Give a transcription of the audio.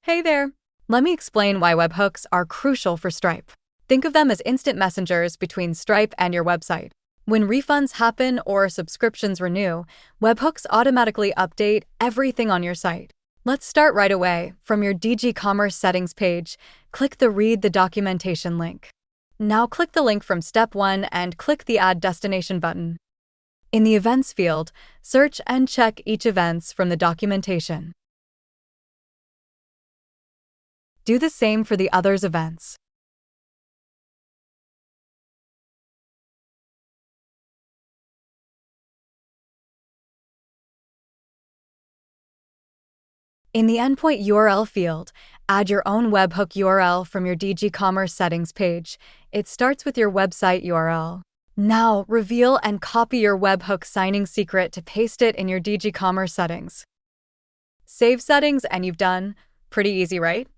Hey there! Let me explain why webhooks are crucial for Stripe. Think of them as instant messengers between Stripe and your website. When refunds happen or subscriptions renew, webhooks automatically update everything on your site. Let's start right away. From your DigiCommerce settings page, click the Read the Documentation link. Now click the link from Step 1 and click the Add Destination button. In the Events field, search and check each events from the documentation. Do the same for the others' events. In the Endpoint URL field, add your own webhook URL from your DigiCommerce settings page. It starts with your website URL. Now, reveal and copy your webhook signing secret to paste it in your DigiCommerce settings. Save settings and you've done. Pretty easy, right?